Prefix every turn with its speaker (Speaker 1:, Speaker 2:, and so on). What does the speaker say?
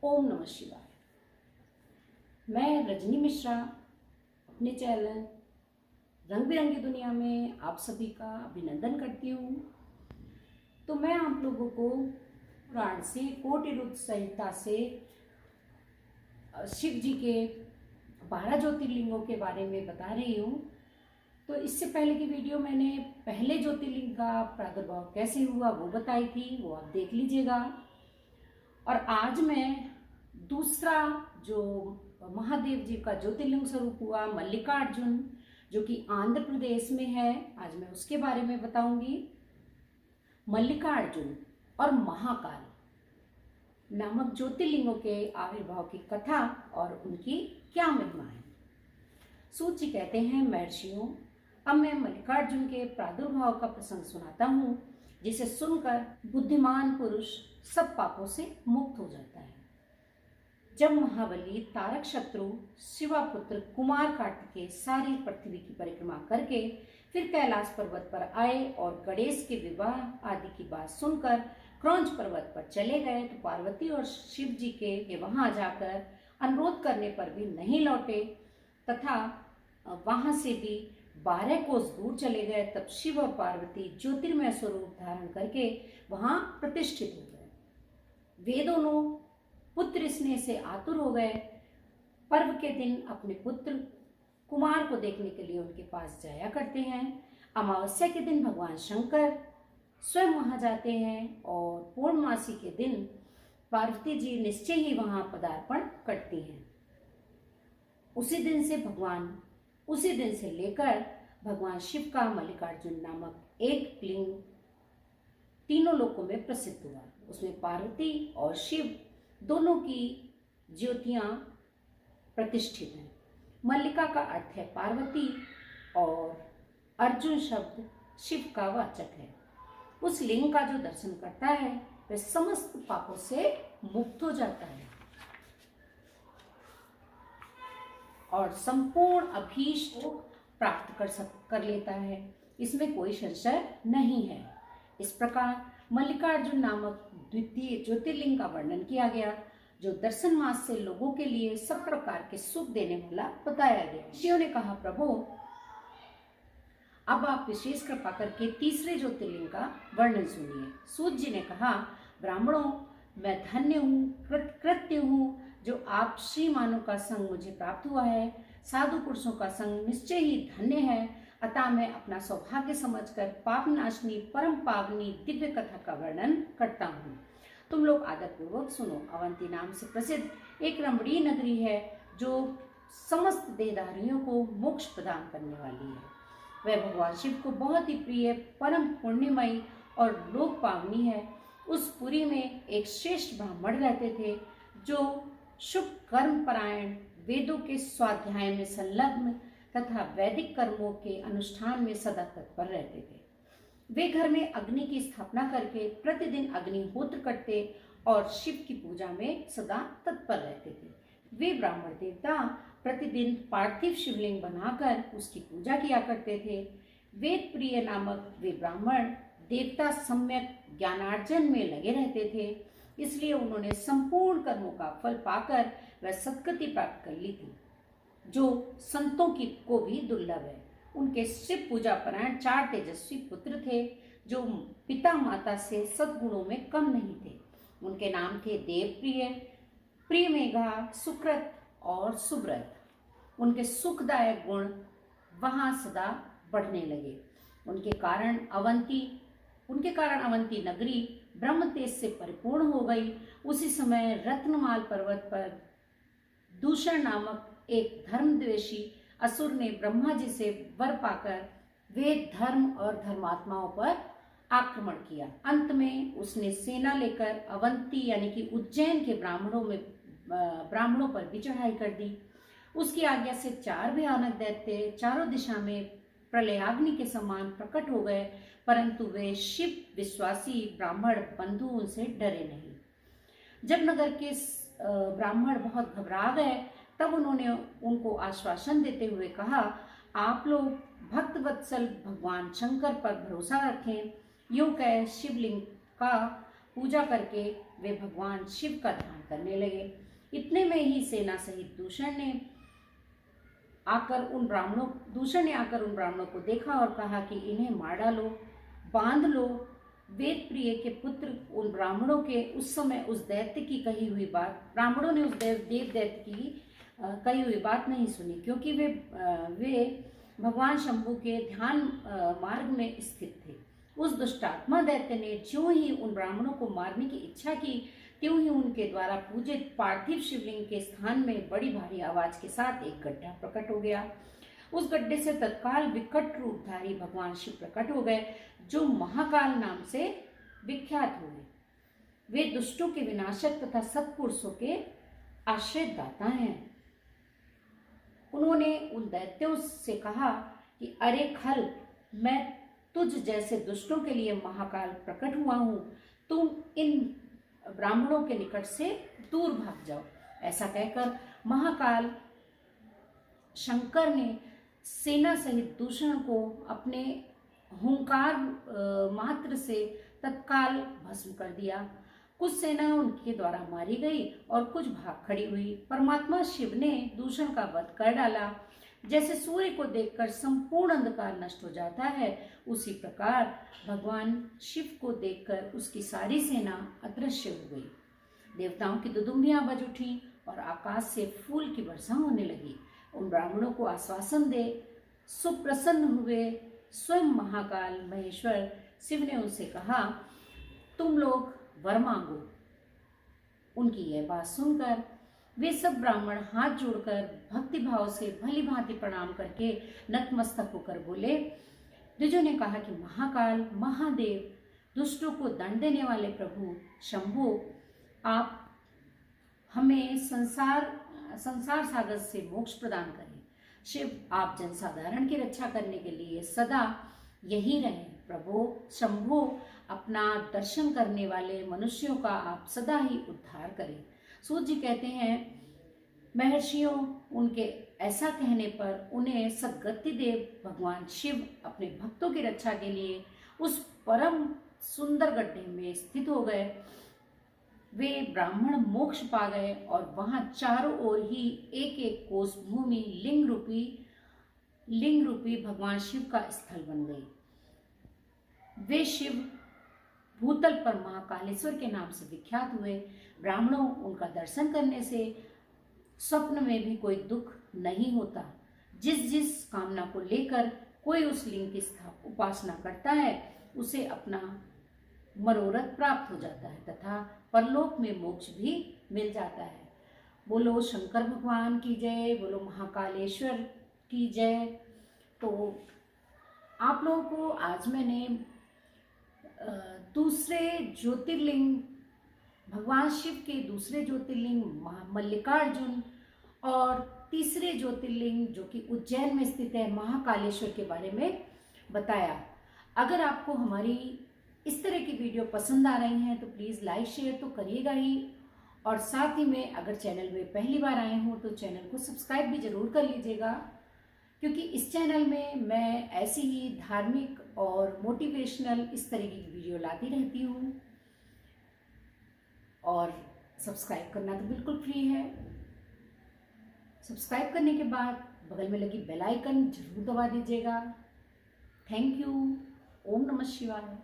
Speaker 1: ओम नमः शिवाय। मैं रजनी मिश्रा अपने चैनल रंग बिरंगी दुनिया में आप सभी का अभिनंदन करती हूँ। तो मैं आप लोगों को पुराण से कोटि रुद्र संहिता से शिव जी के 12 ज्योतिर्लिंगों के बारे में बता रही हूँ। तो इससे पहले की वीडियो मैंने पहले ज्योतिर्लिंग का प्रादुर्भाव कैसे हुआ वो बताई थी, वो आप देख लीजिएगा। और आज मैं दूसरा जो महादेव जी का ज्योतिर्लिंग स्वरूप हुआ मल्लिकार्जुन, जो कि आंध्र प्रदेश में है, आज मैं उसके बारे में बताऊंगी। मल्लिकार्जुन और महाकाल नामक ज्योतिर्लिंगों के आविर्भाव की कथा और उनकी क्या महिमा है। सूत जी कहते हैं, महर्षियों, अब मैं मल्लिकार्जुन के प्रादुर्भाव का प्रसंग सुनाता हूँ, जिसे सुनकर बुद्धिमान पुरुष सब पापों से मुक्त हो जाता है। जब महाबली तारक शत्रु शिवापुत्र कुमार कार्तिकेय सारी पृथ्वी की परिक्रमा करके फिर कैलाश पर्वत पर आए और गणेश के विवाह आदि की बात सुनकर क्रौंच पर्वत पर चले गए, तो पार्वती और शिव जी के वहां जाकर अनुरोध करने पर भी नहीं लौटे तथा वहां से भी 12 कोस दूर चले गए। तब शिव और पार्वती ज्योतिर्मय स्वरूप धारण करके वहां प्रतिष्ठित हो गए। वे दोनों पुत्र स्नेह से आतुर हो गए। पर्व के दिन अपने पुत्र कुमार को देखने के लिए उनके पास जाया करते हैं। अमावस्या के दिन भगवान शंकर स्वयं वहां जाते हैं और पूर्णमासी के दिन पार्वती जी निश्चय ही वहां पदार्पण करती हैं। उसी दिन से लेकर भगवान शिव का मल्लिकार्जुन नामक एक लिंग तीनों लोकों में प्रसिद्ध हुआ। उसमें पार्वती और शिव दोनों की ज्योतियां प्रतिष्ठित हैं। मल्लिका का अर्थ है पार्वती और अर्जुन शब्द शिव का वाचक है। उस लिंग का जो दर्शन करता है वह समस्त पापों से मुक्त हो जाता है और संपूर्ण अभीष्ट को प्राप्त कर लेता है। इसमें कोई संशय नहीं है। इस प्रकार मल्लिकार्जुन नामक द्वितीय ज्योतिर्लिंग का वर्णन किया गया, जो दर्शन मास से लोगों के लिए सब प्रकार के सुख देने वाला बताया गया। ऋषियों ने कहा, प्रभु अब आप विशेष कृपा करके तीसरे ज्योतिर्लिंग का वर्णन सुनिए। सूत जी ने कहा, ब्राह्मणों, मैं धन्य हूँ, कृत्य हूँ जो आप श्रीमानों का संग मुझे प्राप्त हुआ है। साधु पुरुषों का संग निश्चय ही धन्य है। अतः मैं अपना सौभाग्य समझकर पाप नाशनी परम पावनी दिव्य कथा का वर्णन करता हूँ। तुम लोग आदर पूर्वक सुनो। अवंती नाम से प्रसिद्ध एक रमणीय नगरी है, जो समस्त देहधारियों को मोक्ष प्रदान करने वाली है। वह भगवान शिव को बहुत ही प्रिय, परम पुण्यमयी और लोक पावनी है। उस पुरी में एक श्रेष्ठ ब्राह्मण रहते थे, जो शुभ कर्म परायण, वेदों के स्वाध्याय में संलग्न तथा वैदिक कर्मों के अनुष्ठान में सदा तत्पर रहते थे। वे घर में अग्नि की स्थापना करके प्रतिदिन अग्निहोत्र करते और शिव की पूजा में सदा तत्पर रहते थे। वे ब्राह्मण देवता प्रतिदिन पार्थिव शिवलिंग बनाकर उसकी पूजा किया करते थे। वेद प्रिय नामक वे ब्राह्मण देवता सम्यक ज्ञानार्जन में लगे रहते थे, इसलिए उन्होंने संपूर्ण कर्मों का फल पाकर वह सद्गति प्राप्त कर ली थी, जो संतों की को भी दुर्लभ है। उनके शिव पूजा परायण 4 तेजस्वी पुत्र थे, जो पिता माता से सद्गुणों में कम नहीं थे। उनके नाम थे देवप्रिय, प्रियमेघा, सुकृत और सुब्रत। उनके सुखदायक गुण वहां सदा बढ़ने लगे। उनके कारण अवंती नगरी ब्रह्म तेज से परिपूर्ण हो गई। उसी समय रत्नमाल पर्वत पर दूषण नामक एक धर्मद्वेषी असुर ने ब्रह्मा जी से वर पाकर वेद, धर्म और धर्मात्माओं पर आक्रमण किया। अंत में उसने सेना लेकर अवंती यानी कि उज्जैन के ब्राह्मणों पर भी चढ़ाई कर दी। उसकी आज्ञा से 4 भयानक दैत्य चारों दिशा में प्रलयाग्नि के समान प्रकट हो गए, परंतु वे शिव विश्वासी ब्राह्मण बंधु उनसे डरे नहीं। जब नगर के ब्राह्मण बहुत घबरा गए, तब उन्होंने उनको आश्वासन देते हुए कहा, आप लोग भक्तवत्सल भगवान शंकर पर भरोसा रखें। यूं कह शिवलिंग का पूजा करके वे भगवान शिव का ध्यान करने लगे। इतने में ही सेना सहित दूषण ने आकर उन ब्राह्मणों को देखा और कहा कि इन्हें मार डालो, बांध लो। वेद प्रिय के पुत्र उन ब्राह्मणों के उस समय उस दैत्य की कही हुई बात, ब्राह्मणों ने उस देव दैत्य की कही हुई बात नहीं सुनी, क्योंकि वे भगवान शंभु के ध्यान मार्ग में स्थित थे। उस दुष्टात्मा दैत्य ने ज्यों ही उन ब्राह्मणों को मारने की इच्छा की, त्यों ही उनके द्वारा पूजित पार्थिव शिवलिंग के स्थान में बड़ी भारी आवाज के साथ एक गड्ढा प्रकट हो गया। उस गड्ढे से तत्काल विकट रूपधारी भगवान शिव प्रकट हो गए, जो महाकाल नाम से विख्यात हुए। वे दुष्टों के विनाशक तथा सत्पुरुषों के आश्रय दाता हैं। उन्होंने उन दैत्यों से कहा कि अरे खल, मैं तुझ जैसे दुष्टों के लिए महाकाल प्रकट हुआ हूं, तुम इन ब्राह्मणों के निकट से दूर भाग जाओ। ऐसा कहकर महाकाल शंकर ने सेना सहित दूषण को अपने हुंकार मात्र से तत्काल भस्म कर दिया। कुछ सेना उनके द्वारा मारी गई और कुछ भाग खड़ी हुई। परमात्मा शिव ने दूषण का वध कर डाला। जैसे सूर्य को देखकर संपूर्ण अंधकार नष्ट हो जाता है, उसी प्रकार भगवान शिव को देखकर उसकी सारी सेना अदृश्य हो गई। देवताओं की दुदुम्बियां बज उठी और आकाश से फूल की वर्षा होने लगी। उन ब्राह्मणों को आश्वासन दे सुप्रसन्न हुए स्वयं महाकाल महेश्वर शिव ने उनसे कहा, तुम लोग वर मांगो। उनकी यह बात सुनकर वे सब ब्राह्मण हाथ जोड़कर भक्ति भाव से भली भांति प्रणाम करके नतमस्तक होकर बोले। द्विजों ने कहा कि महाकाल महादेव, दुष्टों को दंड देने वाले प्रभु शंभु, आप हमें संसार सागर से मोक्ष प्रदान करें। शिव, आप जनसाधारण की रक्षा करने के लिए सदा यही रहें। प्रभु शंभु, अपना दर्शन करने वाले मनुष्यों का आप सदा ही उद्धार करें। सूत जी कहते हैं, महर्षियों उनके ऐसा कहने पर उन्हें सद्गति देव भगवान शिव अपने भक्तों की रक्षा के लिए उस परम सुंदर गड्ढे में स्थित हो गए। वे ब्राह्मण मोक्ष पा गए और वहां चारों ओर ही एक एक कोस भूमि लिंग रूपी भगवान शिव का स्थल बन गई। वे शिव भूतल पर महाकालेश्वर के नाम से विख्यात हुए। ब्राह्मणों, उनका दर्शन करने से स्वप्न में भी कोई दुख नहीं होता। जिस कामना को लेकर कोई उस लिंग की उपासना करता है, उसे अपना मनोरथ प्राप्त हो जाता है तथा परलोक में मोक्ष भी मिल जाता है। बोलो शंकर भगवान की जय, बोलो महाकालेश्वर की जय। तो आप लोगों को आज मैंने दूसरे ज्योतिर्लिंग, भगवान शिव के दूसरे ज्योतिर्लिंग मल्लिकार्जुन और तीसरे ज्योतिर्लिंग जो कि उज्जैन में स्थित है महाकालेश्वर के बारे में बताया। अगर आपको हमारी इस तरह की वीडियो पसंद आ रही हैं तो प्लीज़ लाइक शेयर तो करिएगा ही, और साथ ही में अगर चैनल में पहली बार आए हों तो चैनल को सब्सक्राइब भी ज़रूर कर लीजिएगा, क्योंकि इस चैनल में मैं ऐसी ही धार्मिक और मोटिवेशनल इस तरह की वीडियो लाती रहती हूँ। और सब्सक्राइब करना तो बिल्कुल फ्री है। सब्सक्राइब करने के बाद बगल में लगी बेल आइकन जरूर दबा दीजिएगा। Thank you. ओम नमः शिवाय।